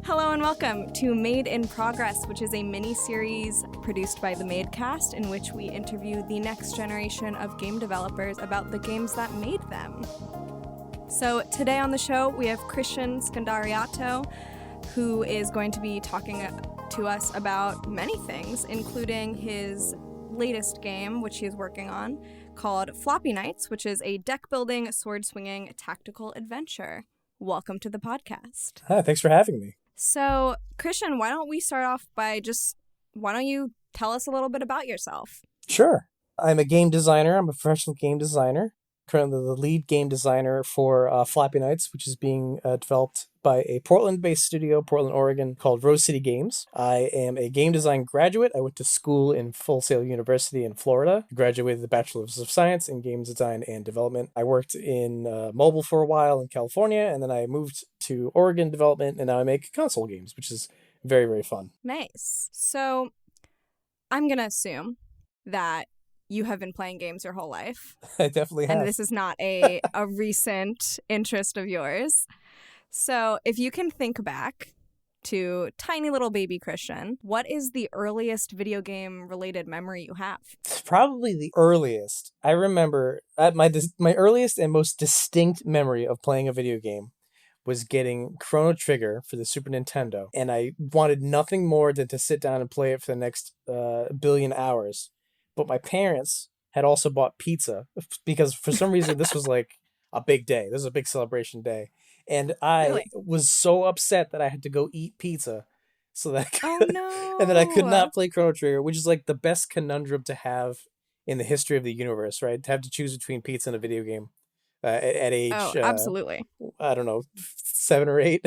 Hello and welcome to Made in Progress, which is a mini-series produced by the Madecast in which we interview the next generation of game developers about the games that made them. So today on the show, we have Christian Scandariato, who is going to be talking to us about many things, including his latest game, which he is working on, called Floppy Knights, which is a deck-building, sword-swinging tactical adventure. Welcome to the podcast. Hi, thanks for having me. So, Christian, why don't you tell us a little bit about yourself? Sure. I'm a game designer. I'm a professional game designer. Currently the lead game designer for Floppy Knights, which is being developed by a Portland-based studio, Portland, Oregon, called Rose City Games. I am a game design graduate. I went to school in Full Sail University in Florida. I graduated with a Bachelor's of Science in Game Design and Development. I worked in mobile for a while in California, and then I moved to Oregon development, and now I make console games, which is very, very fun. Nice. So, I'm going to assume that you have been playing games your whole life. I definitely have. And this is not a recent interest of yours. So if you can think back to tiny little baby Christian, what is the earliest video game related memory you have? It's probably the earliest. I remember my earliest and most distinct memory of playing a video game was getting Chrono Trigger for the Super Nintendo. And I wanted nothing more than to sit down and play it for the next billion hours. But my parents had also bought pizza because for some reason this was like a big day. This was a big celebration day. And I was so upset that I had to go eat pizza so that and that I could not play Chrono Trigger, which is like the best conundrum to have in the history of the universe, right? To have to choose between pizza and a video game at age... Oh, absolutely. I don't know, 7 or 8.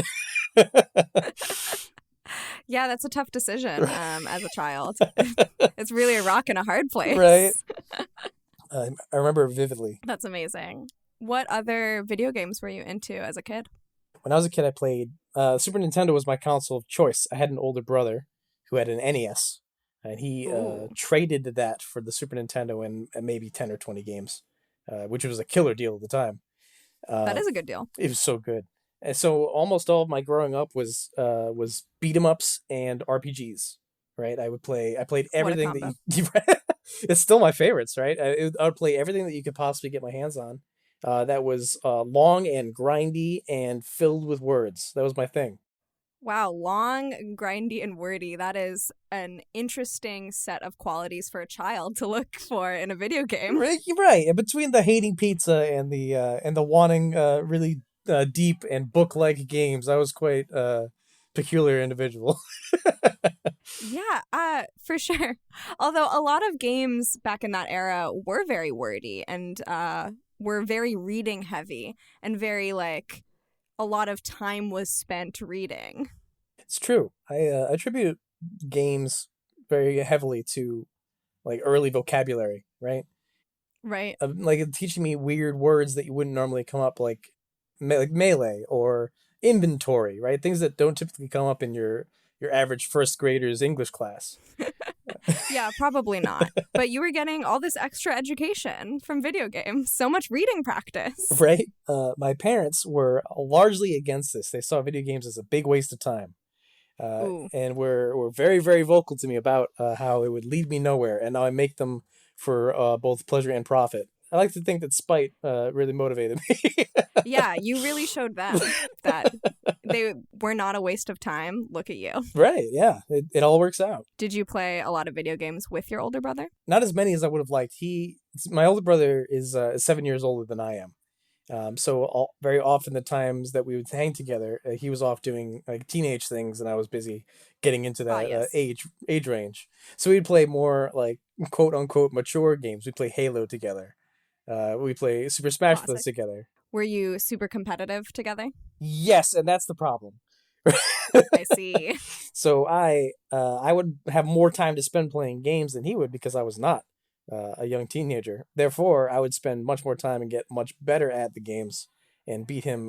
Yeah, that's a tough decision as a child. It's really a rock and a hard place. Right. I remember it vividly. That's amazing. What other video games were you into as a kid? When I was a kid, I played... Super Nintendo was my console of choice. I had an older brother who had an NES, and he traded that for the Super Nintendo and maybe 10 or 20 games, which was a killer deal at the time. That is a good deal. It was so good. And so almost all of my growing up was beat 'em ups and RPGs, right? I played everything that you it's still my favorites, right? I would play everything that you could possibly get my hands on. That was long and grindy and filled with words. That was my thing. Wow, long, grindy, and wordy. That is an interesting set of qualities for a child to look for in a video game. Right. And between the hating pizza and the wanting really deep and book-like games, I was quite peculiar individual. Yeah, for sure. Although a lot of games back in that era were very wordy and were very reading heavy and very like a lot of time was spent reading. It's true. I attribute games very heavily to like early vocabulary, right? Right. Like teaching me weird words that you wouldn't normally come up, like melee or inventory, right? Things that don't typically come up in your average first grader's English class. Yeah, probably not. But you were getting all this extra education from video games. So much reading practice. Right? My parents were largely against this. They saw video games as a big waste of time. And were very, very vocal to me about how it would lead me nowhere. And now I make them for both pleasure and profit. I like to think that spite really motivated me. Yeah, you really showed them that they were not a waste of time. Look at you. Right, yeah. It all works out. Did you play a lot of video games with your older brother? Not as many as I would have liked. My older brother is 7 years older than I am. Very often the times that we would hang together, he was off doing like teenage things and I was busy getting into that age range. So we'd play more like quote unquote mature games. We'd play Halo together. We play Super Smash Bros. Together. Were you super competitive together? Yes, and that's the problem. I see. So I would have more time to spend playing games than he would because I was not a young teenager. Therefore, I would spend much more time and get much better at the games and beat him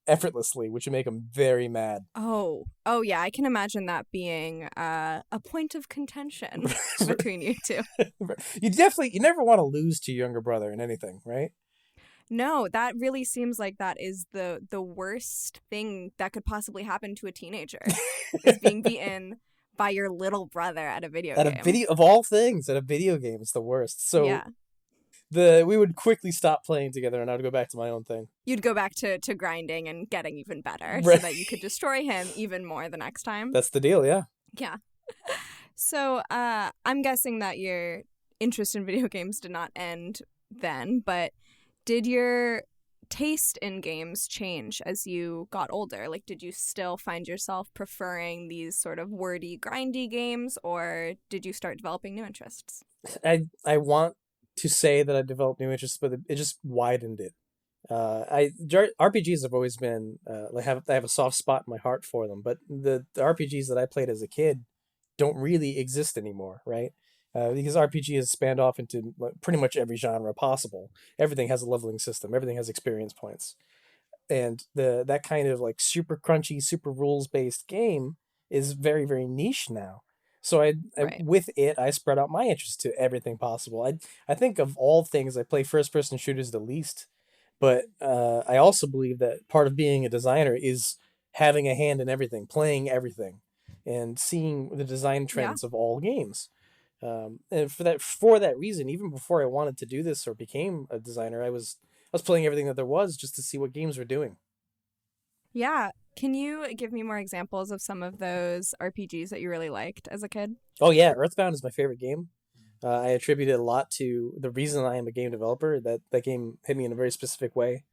effortlessly, which would make him very mad. Oh yeah, I can imagine that being a point of contention between you two. You never want to lose to your younger brother in anything, right? No, that really seems like that is the worst thing that could possibly happen to a teenager is being beaten by your little brother at a video At a game. video of all things, at a video game, it's the worst. So Yeah. we would quickly stop playing together, and I would go back to my own thing. You'd go back to grinding and getting even better so Right. that you could destroy him even more the next time. That's the deal, yeah. Yeah. So I'm guessing that your interest in video games did not end then, but did your taste in games change as you got older? Like, did you still find yourself preferring these sort of wordy, grindy games, or did you start developing new interests? I want to say that I developed new interests, but it just widened it. RPGs have always been I have a soft spot in my heart for them, but the RPGs that I played as a kid don't really exist anymore, right? Because RPG has spanned off into pretty much every genre possible. Everything has a leveling system. Everything has experience points, and that kind of like super crunchy, super rules based game is very very niche now. So Right. with it, I spread out my interest to everything possible. I think of all things, I play first person shooters the least, but I also believe that part of being a designer is having a hand in everything, playing everything, and seeing the design Yeah. trends of all games. And for that reason, even before I wanted to do this or became a designer, I was playing everything that there was just to see what games were doing. Yeah. Can you give me more examples of some of those RPGs that you really liked as a kid? Oh yeah, Earthbound is my favorite game. I attribute it a lot to the reason I am a game developer. That game hit me in a very specific way.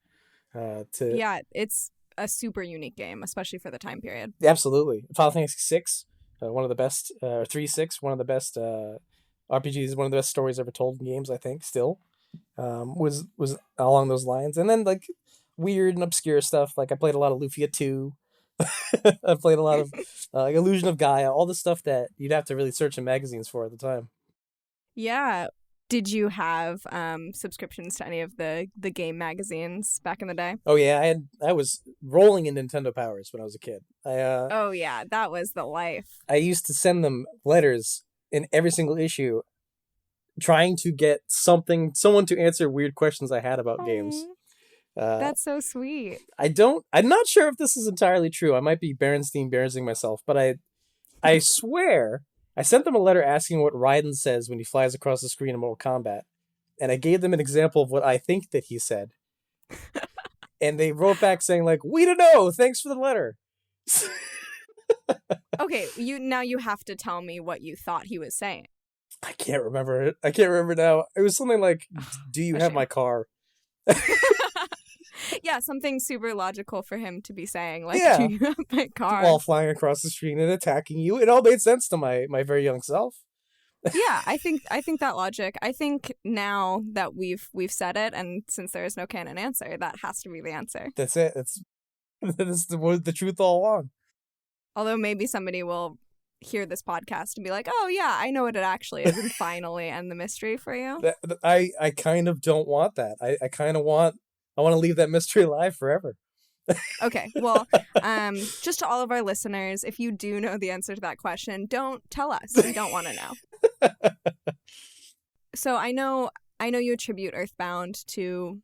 To Yeah, it's a super unique game, especially for the time period. Absolutely, Final Fantasy VI, one of the best, 3-6, one of the best RPGs, one of the best stories ever told in games. I think still was along those lines, and then like weird and obscure stuff. Like I played a lot of Lufia 2. I played a lot of like Illusion of Gaia, all the stuff that you'd have to really search in magazines for at the time. Yeah. Did you have subscriptions to any of the game magazines back in the day? Oh yeah, I was rolling in Nintendo powers when I was a kid. Oh yeah, that was the life. I used to send them letters in every single issue, trying to get someone to answer weird questions I had about games. Oh, Uh, that's so sweet. I'm not sure if this is entirely true. I might be Berenstain myself, but I swear I sent them a letter asking what Raiden says when he flies across the screen in Mortal Kombat, and I gave them an example of what I think that he said, and they wrote back saying like, "We don't know. Thanks for the letter." Okay, you have to tell me what you thought he was saying. I can't remember it. I can't remember now. It was something like, "Do you A have my shame. car?" Yeah, something super logical for him to be saying, like, "Do Yeah, you have my car?" while flying across the screen and attacking you. It all made sense to my very young self. Yeah, I think that logic. I think now that we've said it, and since there is no canon answer, that has to be the answer. That's it. That's the truth all along. Although maybe somebody will hear this podcast and be like, "Oh yeah, I know what it actually is," and finally end the mystery for you. I kind of don't want that. I kind of want to leave that mystery alive forever. Okay, well, just to all of our listeners, if you do know the answer to that question, don't tell us. We don't want to know. So I know you attribute Earthbound to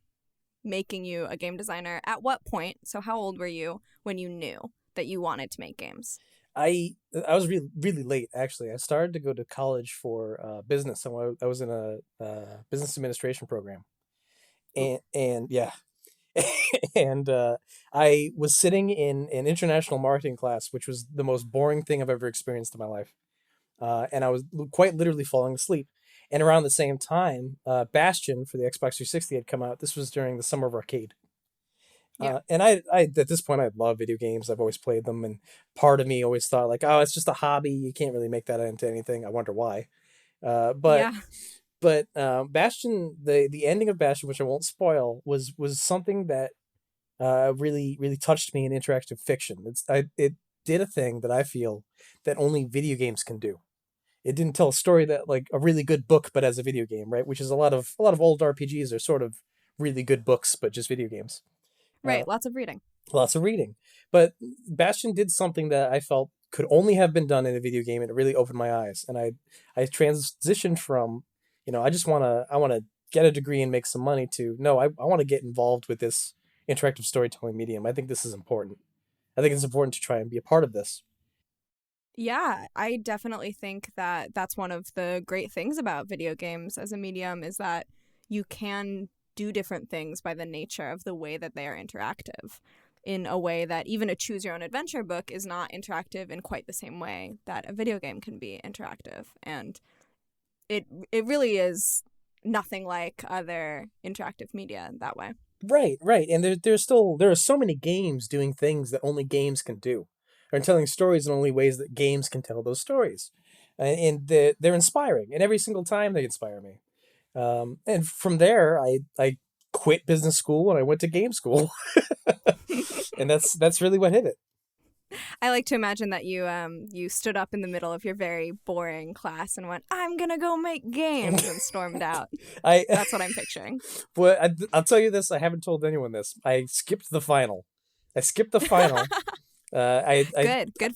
making you a game designer. At what point? So how old were you when you knew that you wanted to make games? I was really really late actually. I started to go to college for business. I was in a business administration program, Ooh, and yeah, and I was sitting in an international marketing class, which was the most boring thing I've ever experienced in my life. And I was quite literally falling asleep. And around the same time, Bastion for the Xbox 360 had come out. This was during the summer of arcade. yeah, And I at this point I love video games. I've always played them, and part of me always thought like, oh, it's just a hobby. You can't really make that into anything. I wonder why. Uh, but yeah, Bastion, the ending of Bastion, which I won't spoil, was something that really really touched me in interactive fiction. It did a thing that I feel that only video games can do. It didn't tell a story that like a really good book, but as a video game, right? Which is a lot of old RPGs are sort of really good books, but just video games. Uh, right. Lots of reading. Lots of reading, but Bastion did something that I felt could only have been done in a video game, and it really opened my eyes. And I transitioned from, I want to get a degree and make some money to, no, I want to get involved with this interactive storytelling medium. I think this is important. I think it's important to try and be a part of this. Yeah, I definitely think that that's one of the great things about video games as a medium is that you can do different things by the nature of the way that they are interactive in a way that even a choose your own adventure book is not interactive in quite the same way that a video game can be interactive. And it really is nothing like other interactive media that way. Right. And there are so many games doing things that only games can do, or telling stories in only ways that games can tell those stories. And they're inspiring, and every single time they inspire me. And from there, I quit business school and I went to game school. And that's really what hit it. I like to imagine that you stood up in the middle of your very boring class and went, "I'm gonna go make games," and stormed out. That's what I'm picturing. But I'll tell you this: I haven't told anyone this. I skipped the final. Good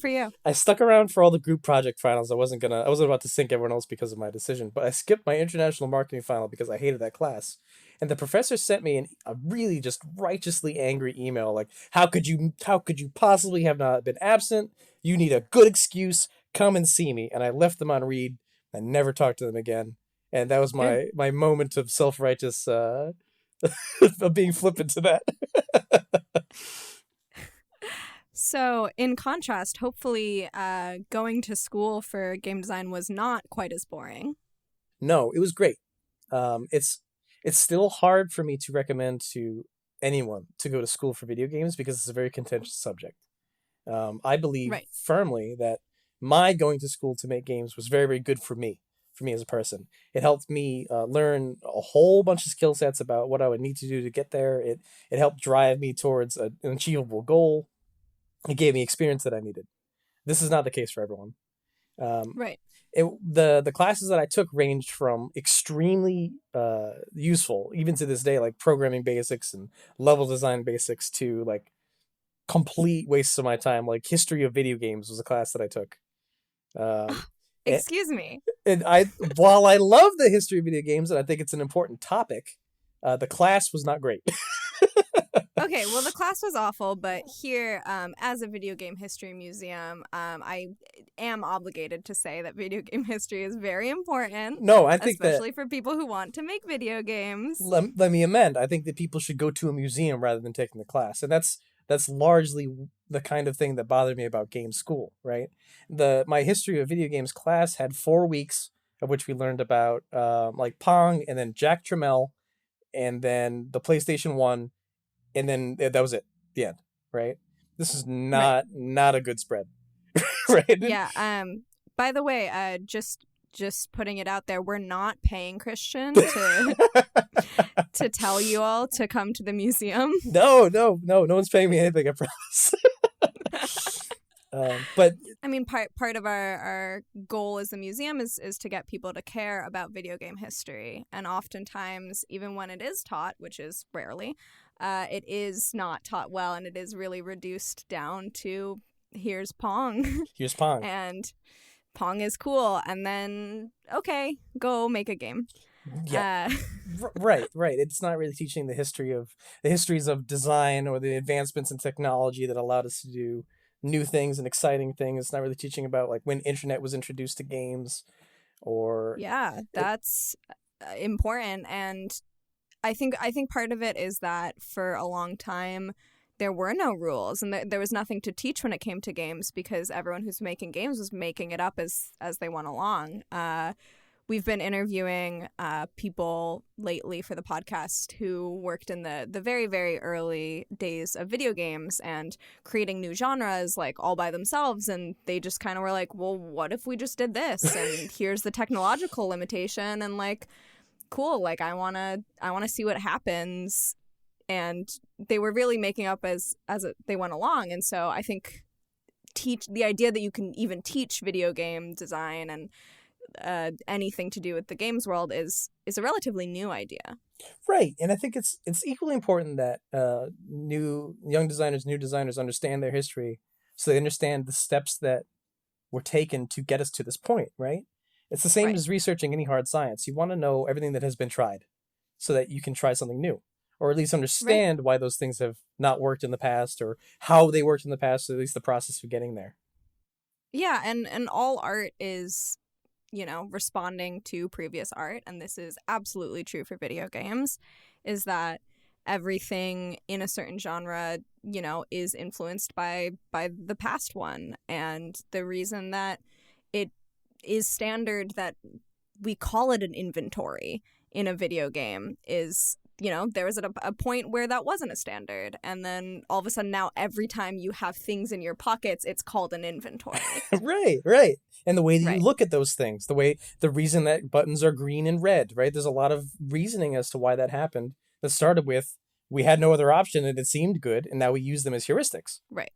for you. I stuck around for all the group project finals. I wasn't about to sink everyone else because of my decision, but I skipped my international marketing final because I hated that class. And the professor sent me a really just righteously angry email, like, how could you possibly have not been absent? You need a good excuse. Come and see me. And I left them on read. I never talked to them again. And that was my moment of self-righteous of being flippant to that. So, in contrast, hopefully going to school for game design was not quite as boring. No, it was great. It's still hard for me to recommend to anyone to go to school for video games because it's a very contentious subject. I believe firmly that my going to school to make games was very, very good for me as a person. It helped me learn a whole bunch of skill sets about what I would need to do to get there. It helped drive me towards an achievable goal. It gave me experience that I needed. This is not the case for everyone. Right. The classes that I took ranged from extremely useful, even to this day, like programming basics and level design basics, to like complete wastes of my time. Like history of video games was a class that I took. Excuse me. And while I love the history of video games and I think it's an important topic, the class was not great. Okay, well, the class was awful, but here, as a video game history museum, I am obligated to say that video game history is very important. No, I think especially for people who want to make video games. Let me amend. I think that people should go to a museum rather than taking the class, and that's largely the kind of thing that bothered me about game school. Right? My history of video games class had 4 weeks of which we learned about like Pong, and then Jack Tramiel, and then the PlayStation 1. And then that was it. The end. Right? This is not a good spread. Right? Yeah. By the way, just putting it out there, we're not paying Christian to tell you all to come to the museum. No one's paying me anything, I promise. But I mean, part of our goal as a museum is to get people to care about video game history, and oftentimes, even when it is taught, which is rarely, it is not taught well, and it is really reduced down to here's Pong. Here's Pong. And Pong is cool, and then okay, go make a game. Yeah. Right. It's not really teaching the histories of design or the advancements in technology that allowed us to do new things and exciting things. It's not really teaching about like when internet was introduced to games, or that's important. And I think part of it is that for a long time there were no rules, and there was nothing to teach when it came to games because everyone who's making games was making it up as they went along. We've been interviewing people lately for the podcast who worked in the very, very early days of video games and creating new genres like all by themselves. And they just kind of were like, well, what if we just did this? And here's the technological limitation. And like, cool, like I want to see what happens. And they were really making up as they went along. And so I think the idea that you can even teach video game design and anything to do with the games world is a relatively new idea. Right. And I think it's equally important that new designers understand their history, so they understand the steps that were taken to get us to this point, right? It's the same as researching any hard science. You want to know everything that has been tried. so that you can try something new, or at least Right. understand why those things have not worked in the past, or how they worked in the past, or at least the process of getting there. Yeah, and all art is, responding to previous art, and this is absolutely true for video games, is that everything in a certain genre, is influenced by the past one. And the reason that it is standard that we call it an inventory in a video game is, there was a point where that wasn't a standard. And then all of a sudden now every time you have things in your pockets, it's called an inventory. Right. And the way that Right. you look at those things, the reason that buttons are green and red, right? There's a lot of reasoning as to why that happened. That started with, we had no other option and it seemed good, and now we use them as heuristics. Right.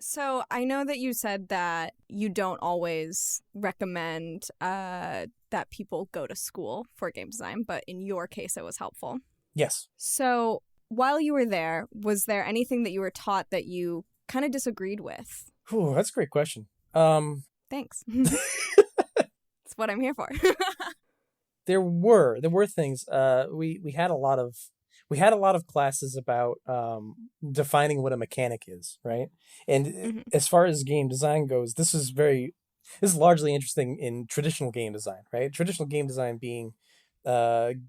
So I know that you said that you don't always recommend that people go to school for game design, but in your case, it was helpful. Yes. So while you were there, was there anything that you were taught that you kind of disagreed with? Whew, that's a great question. Thanks. That's what I'm here for. There were things. We had a lot of classes about defining what a mechanic is, right? And as far as game design goes, this is largely interesting in traditional game design, right? Traditional game design being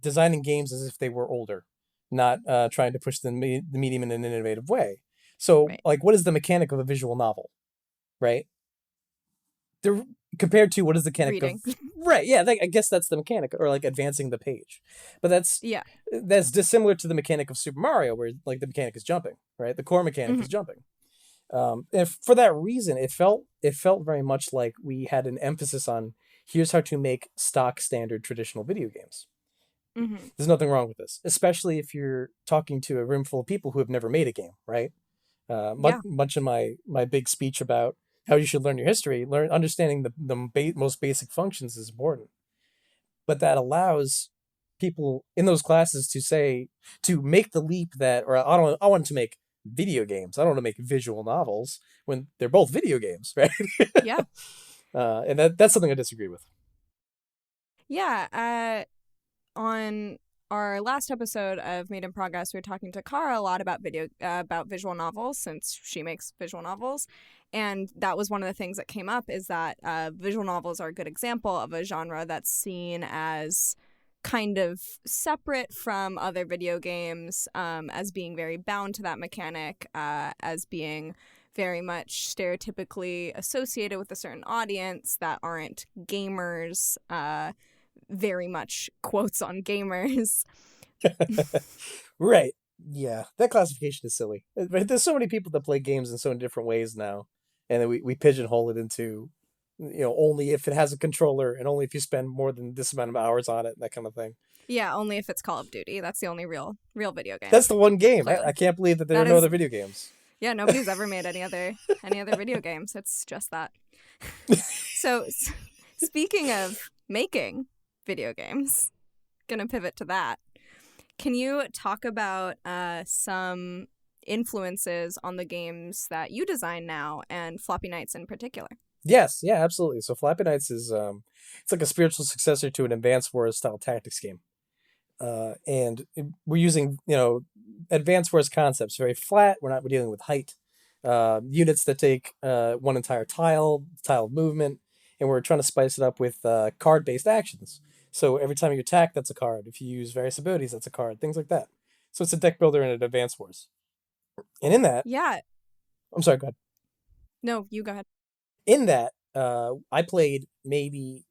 designing games as if they were older, not trying to push the medium in an innovative way. So, Right. like, what is the mechanic of a visual novel, right? Compared to what is the mechanic Reading. of right? Yeah, I guess that's the mechanic, or like advancing the page. But that's dissimilar to the mechanic of Super Mario, where like the mechanic is jumping, right? The core mechanic is jumping. And for that reason, it felt very much like we had an emphasis on, here's how to make stock standard traditional video games. There's nothing wrong with this, especially if you're talking to a room full of people who have never made a game, right? Much of my big speech about how you should learn your history, understanding the most basic functions is important. But that allows people in those classes to make the leap that, or I want to make video games. I don't want to make visual novels when they're both video games, right? Yeah. And that's something I disagree with. Yeah. On our last episode of Made in Progress, we were talking to Kara a lot about visual novels, since she makes visual novels. And that was one of the things that came up, is that visual novels are a good example of a genre that's seen as kind of separate from other video games, as being very bound to that mechanic, as being very much stereotypically associated with a certain audience that aren't gamers, very much quotes on gamers. Right. Yeah, that classification is silly. There's so many people that play games in so many different ways now, and then we pigeonhole it into, only if it has a controller, and only if you spend more than this amount of hours on it, that kind of thing. Yeah, only if it's Call of Duty. That's the only real video game. That's the one game. I can't believe that there are no other video games. Yeah, nobody's ever made any other video games. It's just that. So, speaking of making video games, gonna pivot to that. Can you talk about some influences on the games that you design now, and Floppy Knights in particular? Yes, yeah, absolutely. So Floppy Knights is it's like a spiritual successor to an Advance Wars style tactics game. And we're using, Advance Wars concepts, very flat. We're dealing with height, units that take one entire tile movement, and we're trying to spice it up with card-based actions. So every time you attack, that's a card. If you use various abilities, that's a card. Things like that. So it's a deck builder in an Advance Wars. And in that... Yeah. I'm sorry, go ahead. No, you go ahead. In that, I played maybe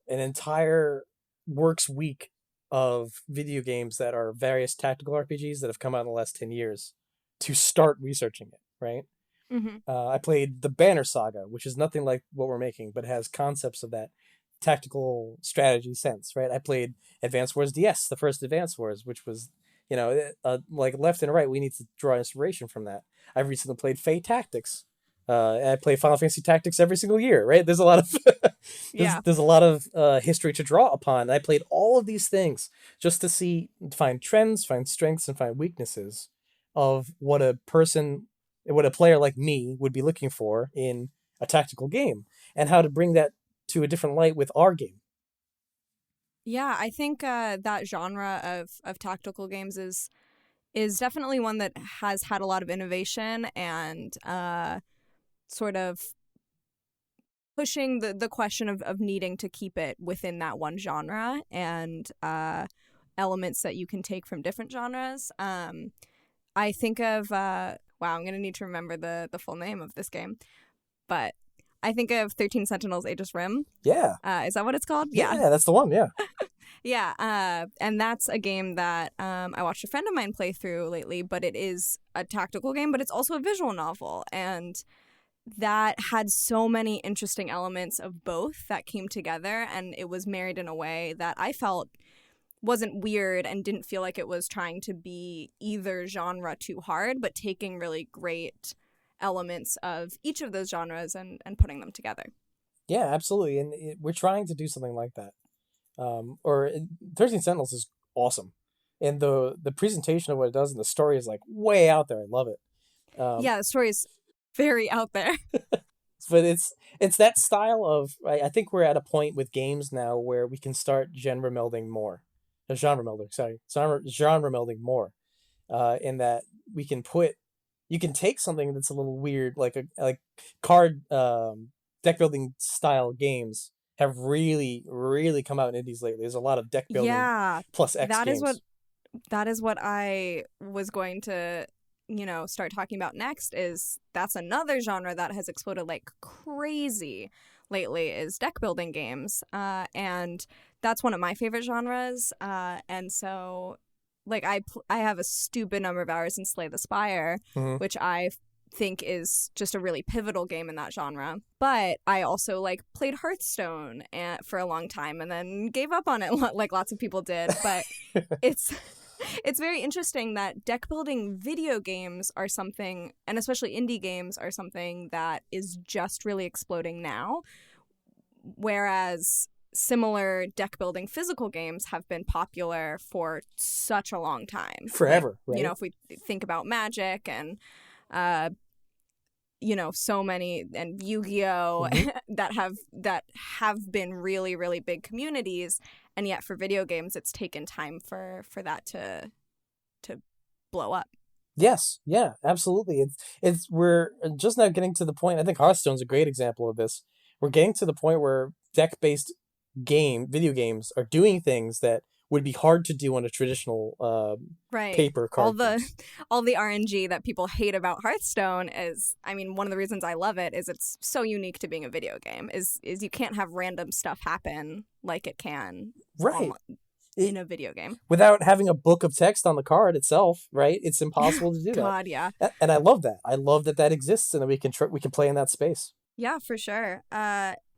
an entire works week of video games that are various tactical RPGs that have come out in the last 10 years to start researching it, right? I played the Banner Saga, which is nothing like what we're making, but has concepts of that tactical strategy sense, right? I played Advance Wars DS, the first Advance Wars, which was, like left and right, we need to draw inspiration from that. I've recently played Fey Tactics. I play Final Fantasy Tactics every single year, right? There's a lot of there's a lot of history to draw upon. And I played all of these things just to find trends, find strengths, and find weaknesses of what a player like me would be looking for in a tactical game, and how to bring that to a different light with our game. Yeah, I think that genre of tactical games is definitely one that has had a lot of innovation and sort of pushing the question of needing to keep it within that one genre and elements that you can take from different genres. I think of wow, I'm gonna need to remember the full name of this game, but I think of 13 Sentinels Aegis Rim. Yeah. Is that what it's called? Yeah. Yeah, that's the one. Yeah. Yeah, and that's a game that I watched a friend of mine play through lately, but it is a tactical game, but it's also a visual novel. And that had so many interesting elements of both that came together, and it was married in a way that I felt wasn't weird and didn't feel like it was trying to be either genre too hard, but taking really great elements of each of those genres and putting them together. Yeah, absolutely. And we're trying to do something like that. Or 13 Sentinels is awesome. And the presentation of what it does and the story is like way out there. I love it. Yeah, the story is very out there. But it's that style of I think we're at a point with games now where we can start genre melding more. Genre melding, sorry. Genre melding more. In that we can put you can take something that's a little weird, like card deck building style games have really, really come out in indies lately. There's a lot of deck building Yeah, plus X that is games. that is what I was going to, start talking about next. Is that's another genre that has exploded like crazy lately is deck building games, and that's one of my favorite genres. And so, like I have a stupid number of hours in Slay the Spire, Mm-hmm. which I think is just a really pivotal game in that genre. But I also like played Hearthstone for a long time and then gave up on it like lots of people did. But it's it's very interesting that deck building video games are something, and especially indie games are something that is just really exploding now, whereas similar deck building physical games have been popular for such a long time. Forever, right? If we think about Magic and so many, and Yu-Gi-Oh, that have been really, really big communities, and yet for video games it's taken time for that to blow up. Yes, yeah, absolutely. It's we're just now getting to the point. I think Hearthstone's a great example of this. We're getting to the point where deck-based video games are doing things that would be hard to do on a traditional Right. paper card. All the RNG that people hate about Hearthstone is, I mean, one of the reasons I love it is it's so unique to being a video game. Is you can't have random stuff happen like it can Right. In a video game without having a book of text on the card itself, right? It's impossible to do that. God, yeah. And I love that. I love that exists and that we can play in that space. Yeah, for sure.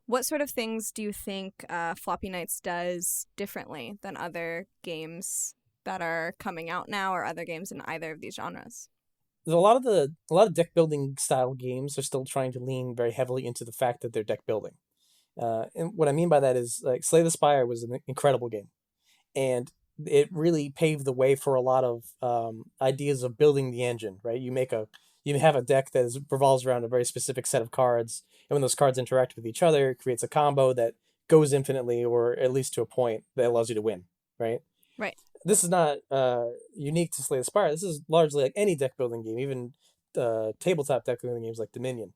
What sort of things do you think Floppy Nights does differently than other games that are coming out now, or other games in either of these genres? There's a lot of deck building style games are still trying to lean very heavily into the fact that they're deck building. And what I mean by that is like Slay the Spire was an incredible game. And it really paved the way for a lot of ideas of building the engine, right? You have a deck that revolves around a very specific set of cards, and when those cards interact with each other, it creates a combo that goes infinitely, or at least to a point that allows you to win, right? Right. This is not unique to Slay the Spire. This is largely like any deck building game, even tabletop deck building games like Dominion.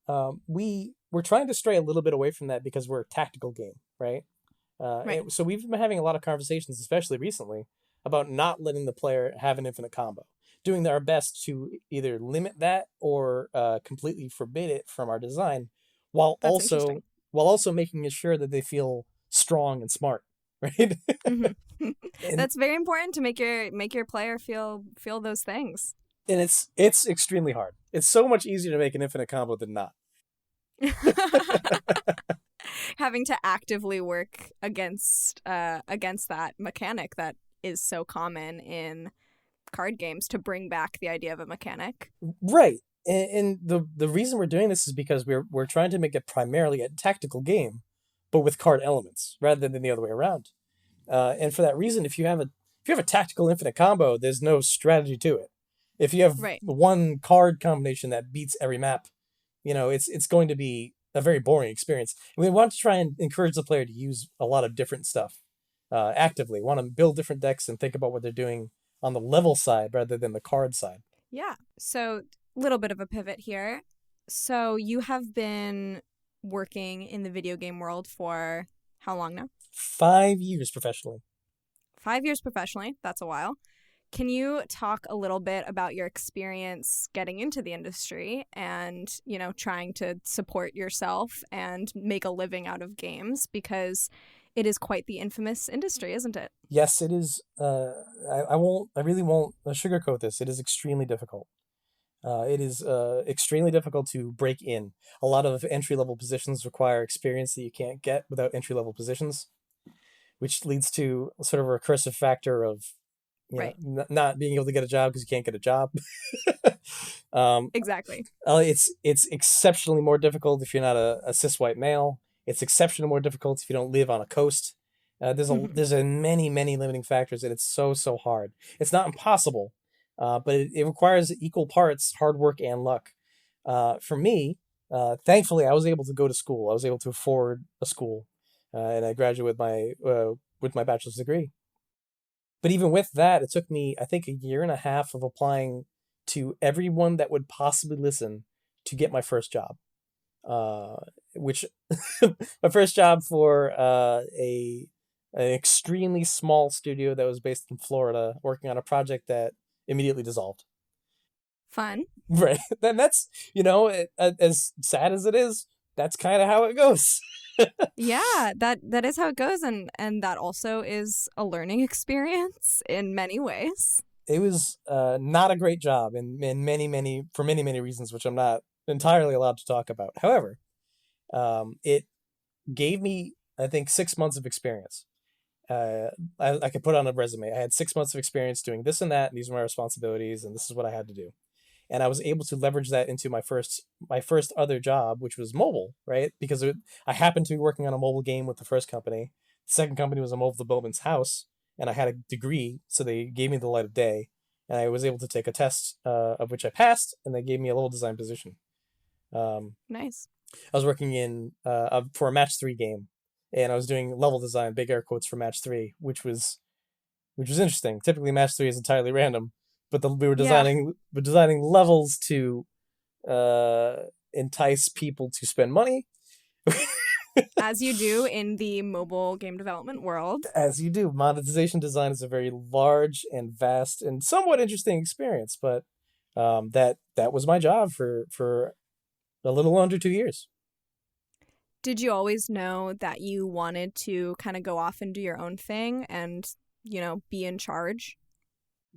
We're trying to stray a little bit away from that because we're a tactical game, right? Right. So we've been having a lot of conversations, especially recently, about not letting the player have an infinite combo, doing our best to either limit that or completely forbid it from our design, while That's also making sure that they feel strong and smart, right? Mm-hmm. That's very important to make your player feel those things. And it's extremely hard. It's so much easier to make an infinite combo than not. Having to actively work against that mechanic that is so common in card games, to bring back the idea of a mechanic. Right. And the reason we're doing this is because we're trying to make it primarily a tactical game, but with card elements rather than the other way around. And for that reason, if you have a tactical infinite combo, there's no strategy to it. If you have one card combination that beats every map, it's going to be a very boring experience. And we want to try and encourage the player to use a lot of different stuff. actively, want to build different decks and think about what they're doing on the level side rather than the card side. Yeah. So, little bit of a pivot here. So, you have been working in the video game world for how long now? 5 years professionally. 5 years professionally. That's a while. Can you talk a little bit about your experience getting into the industry and, trying to support yourself and make a living out of games? Because it is quite the infamous industry, isn't it? Yes, it is. I really won't sugarcoat this. It is extremely difficult. It is extremely difficult to break in. A lot of entry level positions require experience that you can't get without entry level positions, which leads to sort of a recursive factor of Right. not being able to get a job because you can't get a job. Exactly. It's exceptionally more difficult if you're not a cis white male. It's exceptionally more difficult if you don't live on a coast. There's a many limiting factors, and it's so hard. It's not impossible, but it requires equal parts hard work and luck. For me, thankfully, I was able to go to school. I was able to afford a school, and I graduated with my bachelor's degree. But even with that, it took me, I think, a year and a half of applying to everyone that would possibly listen to get my first job. Which my first job for an extremely small studio that was based in Florida, working on a project that immediately dissolved. Fun. Right. Then that's, as sad as it is, that's kind of how it goes. Yeah, that is how it goes, and that also is a learning experience in many ways. It was not a great job in many reasons, which I'm not entirely allowed to talk about. However, it gave me, I think, 6 months of experience. I could put on a resume. I had 6 months of experience doing this and that, and these were my responsibilities, and this is what I had to do. And I was able to leverage that into my first other job, which was mobile, right? Because I happened to be working on a mobile game with the first company. The second company was a mobile development's house, and I had a degree, so they gave me the light of day, and I was able to take a test of which I passed, and they gave me a level design position. Nice. I was working in for a match 3 game, and I was doing level design, big air quotes, for match 3, which was interesting. Typically, match 3 is entirely random, but we were Yeah. designing levels to entice people to spend money. As you do in the mobile game development world. As you do. Monetization design is a very large and vast and somewhat interesting experience, but that was my job for a little under 2 years. Did you always know that you wanted to kind of go off and do your own thing and, be in charge?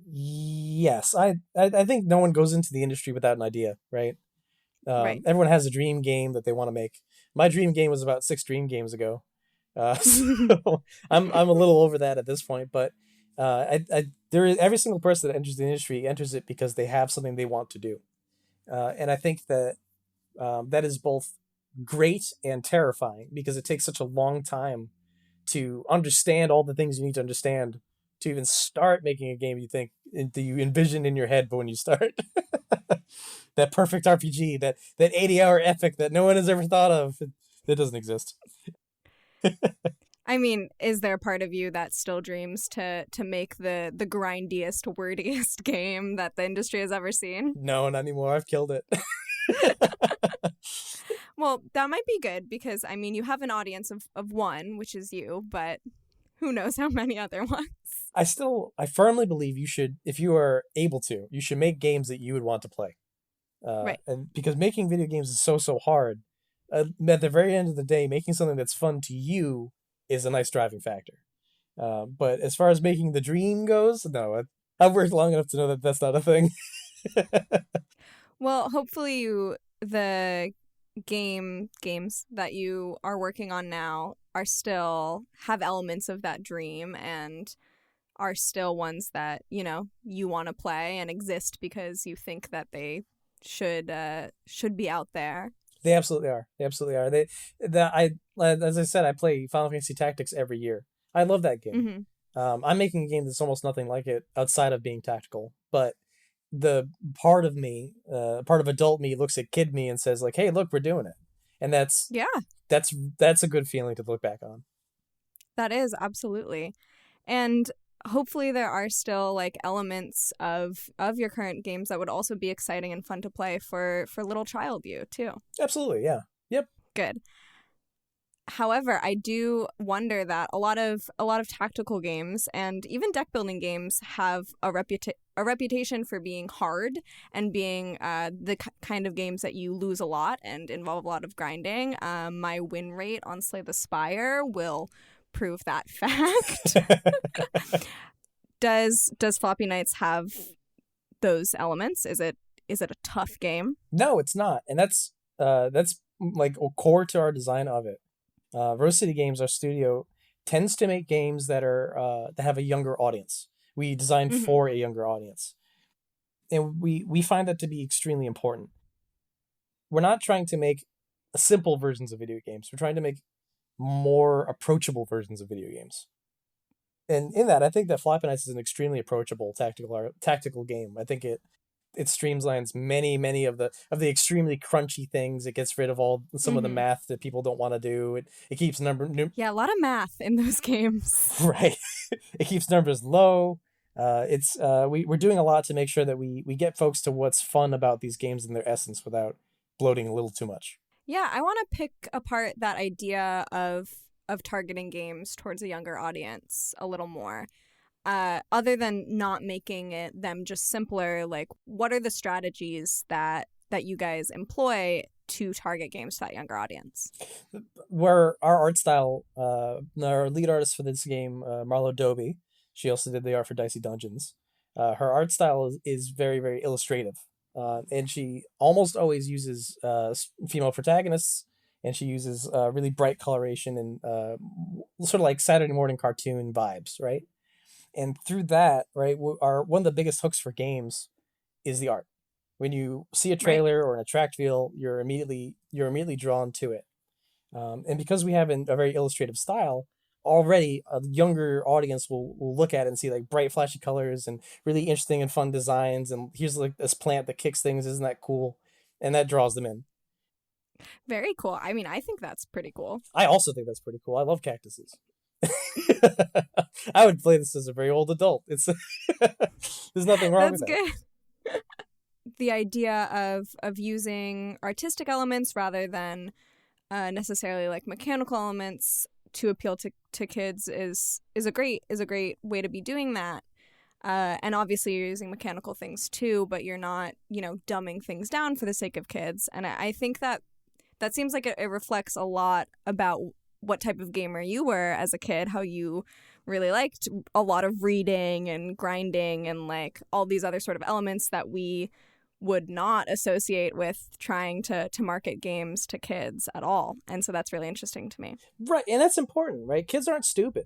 Yes, I think no one goes into the industry without an idea, right? Right. Everyone has a dream game that they want to make. My dream game was about 6 dream games ago, so I'm a little over that at this point. But every single person that enters the industry enters it because they have something they want to do, and I think that that is both great and terrifying because it takes such a long time to understand all the things you need to understand to even start making a game that you envision in your head, but when you start. That perfect RPG, that 80-hour epic that no one has ever thought of, that doesn't exist. I mean, is there a part of you that still dreams to make the grindiest, wordiest game that the industry has ever seen? No, not anymore. I've killed it. Well, that might be good because, I mean, you have an audience of one, which is you, but who knows how many other ones. I firmly believe you should, if you are able to, you should make games that you would want to play. Right. And because making video games is so hard, at the very end of the day, making something that's fun to you is a nice driving factor. But as far as making the dream goes, no, I've worked long enough to know that that's not a thing. Well, hopefully the games that you are working on now are still have elements of that dream and are still ones that, you want to play and exist because you think that they should be out there. They absolutely are. As I said, I play Final Fantasy Tactics every year. I love that game. Mm-hmm. I'm making a game that's almost nothing like it outside of being tactical, but the part of me, part of adult me, looks at kid me and says like, "Hey, look, we're doing it," and that's Yeah. that's a good feeling to look back on. That is, absolutely. And hopefully there are still like elements of your current games that would also be exciting and fun to play for little child you too. Absolutely, yeah. Yep. Good. However, I do wonder that a lot of tactical games and even deck building games have a reputation for being hard and being the kind of games that you lose a lot and involve a lot of grinding. My win rate on Slay the Spire will prove that fact. Does Floppy Knights have those elements? Is it a tough game? No, it's not, and that's like core to our design of it. Rose City Games, our studio, tends to make games that are that have a younger audience. We design for a younger audience, and we find that to be extremely important. We're not trying to make simple versions of video games. We're trying to make more approachable versions of video games. And in that, I think that Floppy Knights is an extremely approachable tactical game. I think it streamlines many of the extremely crunchy things. It gets rid of some of the math that people don't want to do. It keeps Yeah, a lot of math in those games. Right. It keeps numbers low. We're doing a lot to make sure that we get folks to what's fun about these games in their essence without bloating a little too much. Yeah, I want to pick apart that idea of targeting games towards a younger audience a little more. Other than not making them just simpler, like what are the strategies that you guys employ to target games to that younger audience? Where our art style, our lead artist for this game, Marlo Doby, she also did the art for Dicey Dungeons. Her art style is very, very illustrative. And she almost always uses female protagonists, and she uses really bright coloration and sort of like Saturday morning cartoon vibes, right? And through that, right, one of the biggest hooks for games is the art. When you see a trailer or an attract reel, you're immediately drawn to it. And because we have a very illustrative style, already a younger audience will look at it and see like bright, flashy colors and really interesting and fun designs. And here's like this plant that kicks things. Isn't that cool? And that draws them in. Very cool. I mean, I think that's pretty cool. I also think that's pretty cool. I love cactuses. I would play this as a very old adult. It's there's nothing wrong with that. That's good. The idea of using artistic elements rather than necessarily like mechanical elements to appeal to kids is a great way to be doing that. And obviously you're using mechanical things too, but you're not, dumbing things down for the sake of kids. And I think that seems like it reflects a lot about what type of gamer you were as a kid, how you really liked a lot of reading and grinding and like all these other sort of elements that we would not associate with trying to market games to kids at all. And so that's really interesting to me. Right. And that's important, right? Kids aren't stupid.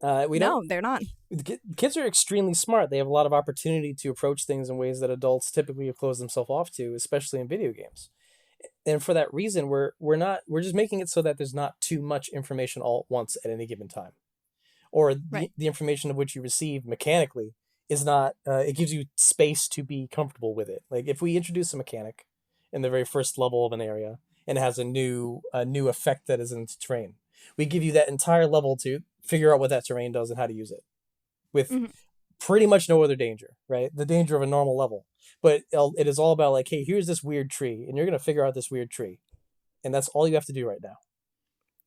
No, they're not. Kids are extremely smart. They have a lot of opportunity to approach things in ways that adults typically have closed themselves off to, especially in video games. And for that reason, we're just making it so that there's not too much information all at once at any given time. Or the information of which you receive mechanically is not, it gives you space to be comfortable with it. Like if we introduce a mechanic in the very first level of an area and it has a new effect that is in its terrain, we give you that entire level to figure out what that terrain does and how to use it with pretty much no other danger, right? The danger of a normal level. But it is all about like, hey, here's this weird tree and you're going to figure out this weird tree. And that's all you have to do right now.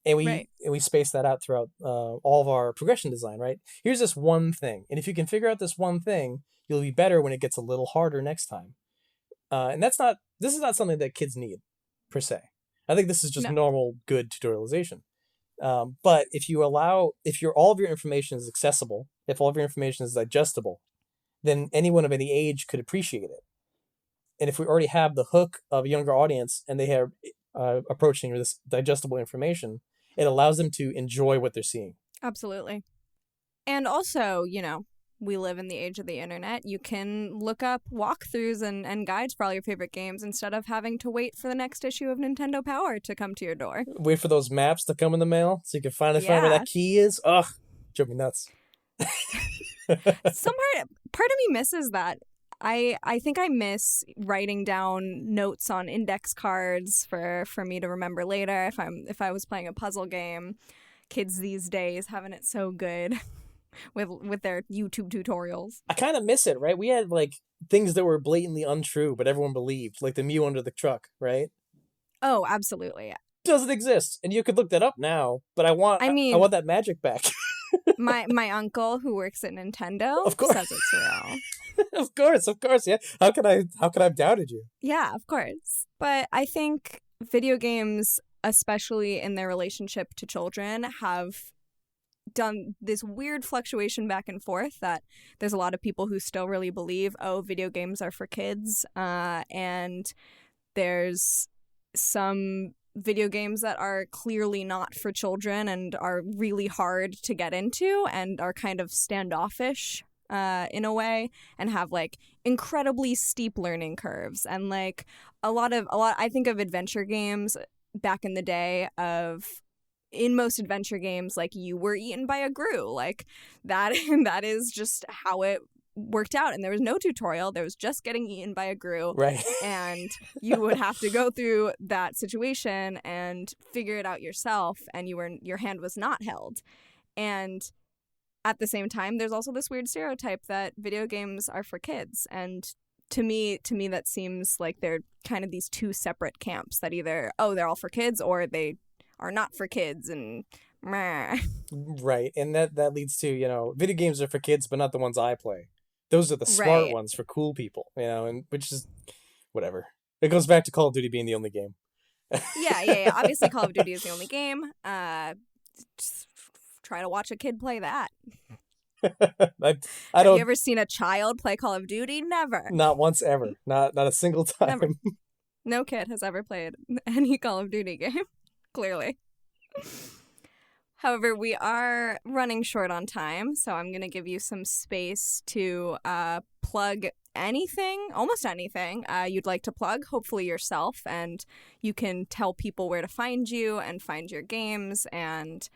And we space that out throughout all of our progression design, right? Here's this one thing. And if you can figure out this one thing, you'll be better when it gets a little harder next time. And this is not something that kids need, per se. I think this is just normal, good tutorialization. But if all of your information is accessible, if all of your information is digestible, then anyone of any age could appreciate it. And if we already have the hook of a younger audience and they have approaching this digestible information, it allows them to enjoy what they're seeing. Absolutely. And also, we live in the age of the internet. You can look up walkthroughs and guides for all your favorite games instead of having to wait for the next issue of Nintendo Power to come to your door. Wait for those maps to come in the mail so you can finally find where that key is. Ugh, drove me nuts. Some part of me misses that. I think I miss writing down notes on index cards for me to remember later if I was playing a puzzle game. kids these days having it so good with their YouTube tutorials. I kind of miss it, right? We had like things that were blatantly untrue, but everyone believed, like the Mew under the truck, right? Oh, absolutely. Doesn't exist, and you could look that up now. But I want mean, that magic back. my uncle who works at Nintendo Of course. says it's real. Of course, yeah. How could I have doubted you? Yeah, of course. But I think video games, especially in their relationship to children, have done this weird fluctuation back and forth that there's a lot of people who still really believe, oh, video games are for kids. And there's some video games that are clearly not for children and are really hard to get into and are kind of standoffish in a way, and have like incredibly steep learning curves. And like a lot I think of adventure games back in the day in most adventure games, like you were eaten by a grue, like that is just how it worked out, and there was no tutorial. There was just getting eaten by a grue, right? And you would have to go through that situation and figure it out yourself, and your hand was not held. And at the same time, there's also this weird stereotype that video games are for kids, and to me that seems like they're kind of these two separate camps that either, oh, they're all for kids, or they are not for kids, and meh. Right. And that leads to, video games are for kids, but not the ones I play. Those are the smart ones for cool people, and which is whatever. It goes back to Call of Duty being the only game. Yeah. Obviously, Call of Duty is the only game. Just try to watch a kid play that. Have you ever seen a child play Call of Duty? Never. Not once ever. Not a single time. Never. No kid has ever played any Call of Duty game, clearly. However, we are running short on time, so I'm going to give you some space to plug almost anything you'd like to plug, hopefully yourself, and you can tell people where to find you and find your games and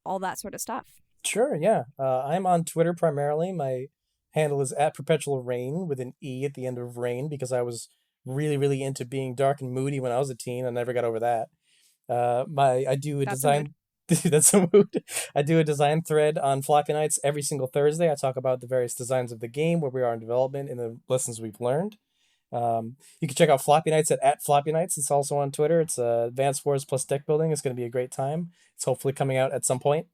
all that sort of stuff. Sure, yeah. I'm on Twitter primarily. My handle is @perpetualrain with an E at the end of rain, because I was really, really into being dark and moody when I was a teen. I never got over that. I do a design. That's a mood. I do a design thread on Floppy Nights every single Thursday. I talk about the various designs of the game, where we are in development, and the lessons we've learned. You can check out Floppy Nights at Floppy Nights. It's also on Twitter. It's Advanced Wars plus deck building. It's going to be a great time. It's hopefully coming out at some point.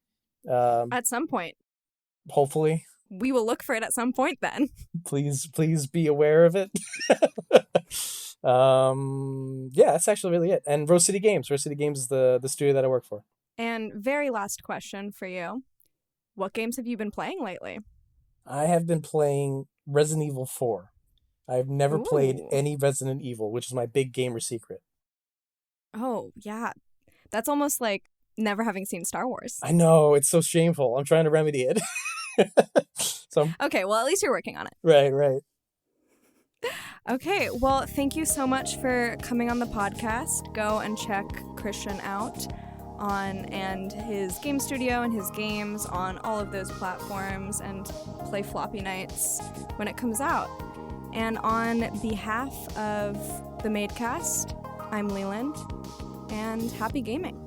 At some point. Hopefully. We will look for it at some point then. Please be aware of it. Yeah, that's actually really it. And Rose City Games. Rose City Games is the studio that I work for. And very last question for you. What games have you been playing lately? I have been playing Resident Evil 4. I've never played any Resident Evil, which is my big gamer secret. Oh, yeah. That's almost like never having seen Star Wars. I know, it's so shameful. I'm trying to remedy it. Okay, well, at least you're working on it. Right. Okay, well, thank you so much for coming on the podcast. Go and check Christian out and his game studio and his games on all of those platforms, and play Floppy Nights when it comes out. And on behalf of the Madecast, I'm Leland, and happy gaming.